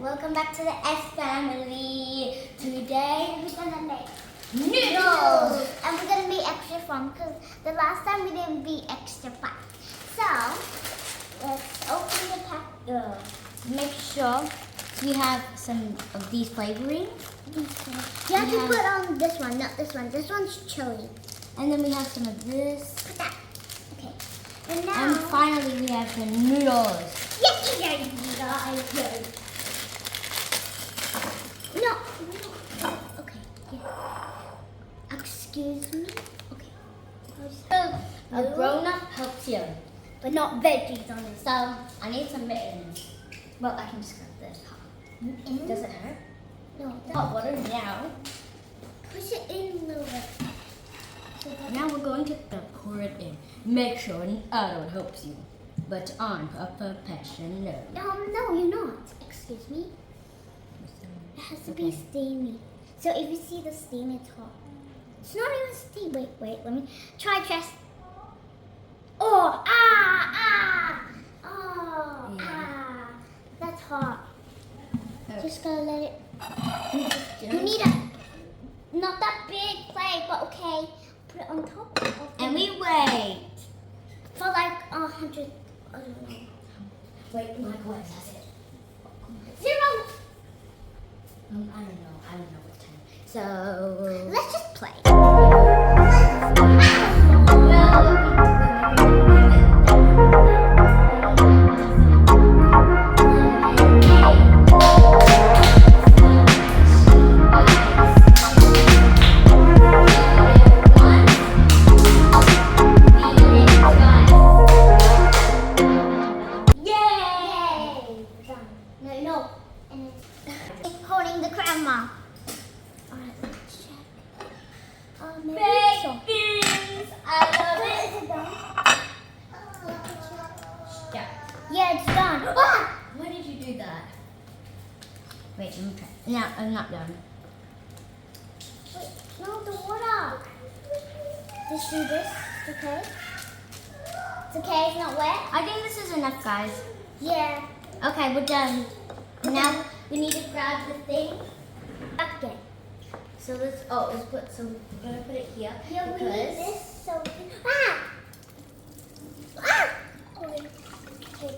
Welcome back to the S family. Today we're gonna make noodles, and we're gonna be extra fun because the last time we didn't be extra fun. So let's open the pack. Make sure we have some of these flavoring. You have to put on this one, not this one. This one's chili. And then we have some of this. Put that. Okay. And now. And finally we have the noodles. Yes, guys. No. Okay. Yeah. Excuse me. Okay. A grown-up helps you, but not veggies on it. So I need some mittens. Well, I can just grab this. Does it hurt? No. Hot water now. Push it in a little bit. So now we're going to pour it in. Make sure an adult helps you, but I'm a professional. No, you're not. Excuse me. It has to be steamy. So if you see the steam, it's hot. It's not even steam. Wait. Let me try just. Oh, that's hot. Okay. Just gotta let it. You need not that big plate, but okay. Put it on top. And we wait for like 100. I don't know. Wait, what is it? 0. I don't know what time. So let's just play. Holding the grandma. Alright, let's check. Baked beans! I love it! Is it done? Yeah, it's done. Ah! Why did you do that? Wait, let me try. No, I'm not done. Wait, no, the water. Just do this, okay? It's okay, it's not wet? I think this is enough, guys. Yeah. Okay, we're done. Now we need to grab the thing. Okay. So let's put some. We're gonna put it here. Yeah, we need this so we can. Okay,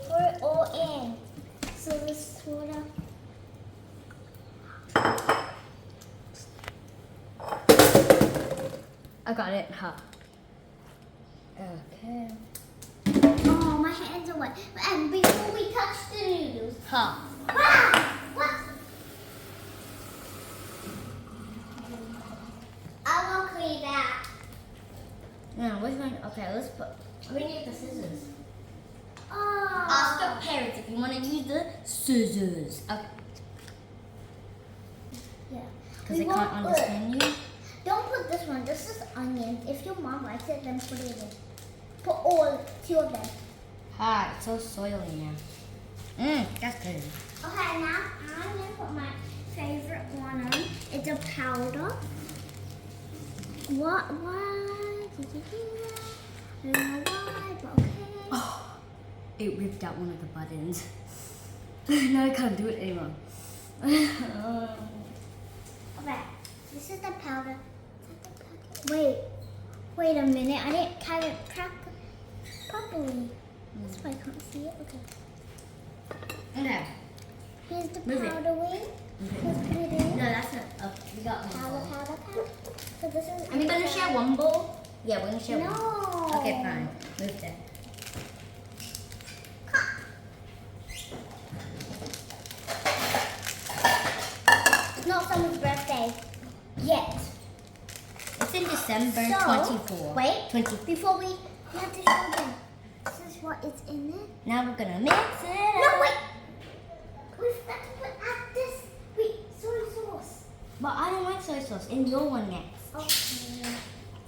pour it all in. So this water. I got it. Huh. Okay. Oh, my hands are wet. And before we touch the noodles. Huh. What? I will clean that. No, which one? Okay, let's put. We need the scissors. Oh. Ask the parents if you want to use the scissors. Okay. Yeah. Because they can't understand you. Don't put this one. This is onions. If your mom likes it, then put it in. Put all 2 of them. Ah, it's so soily now. That's good. Okay, now I'm going to put my favorite one on. It's a powder. Why did you do that? I don't know why, but okay. Oh, it ripped out one of the buttons. Now I can't do it anymore. Okay, this is the powder. Wait a minute. I didn't kind of crack properly. That's why I can't see it. Okay. Here's the powder wing. Let's put it in. No, that's not. Oh, we got one. Powder. So this is. Are we gonna share one bowl? Yeah, we're gonna share one. No. Okay, fine. Move that. It's not someone's birthday yet. It's in December 24. Wait. 20. Before we have to show them. This is what is in it. Now we're gonna mix it. No, wait. We've got to put at this. Wait, soy sauce. But I don't like soy sauce. In your one next. Okay.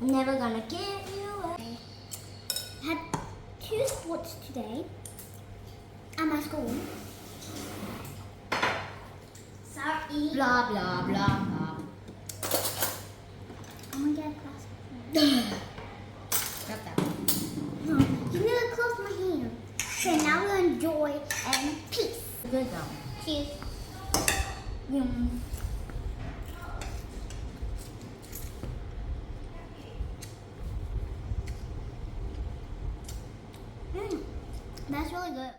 I'm never gonna give you a. I had 2 sports today at my school. Sorry. Blah blah blah blah. I'm gonna get a glass. Grab that one. No, you need to close my hand. Okay, now we're gonna enjoy and peace. Good though. Cheers. Yum. That's really good.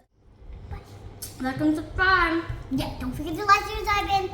Like and subscribe. Yeah, don't forget to like, share, subscribe, and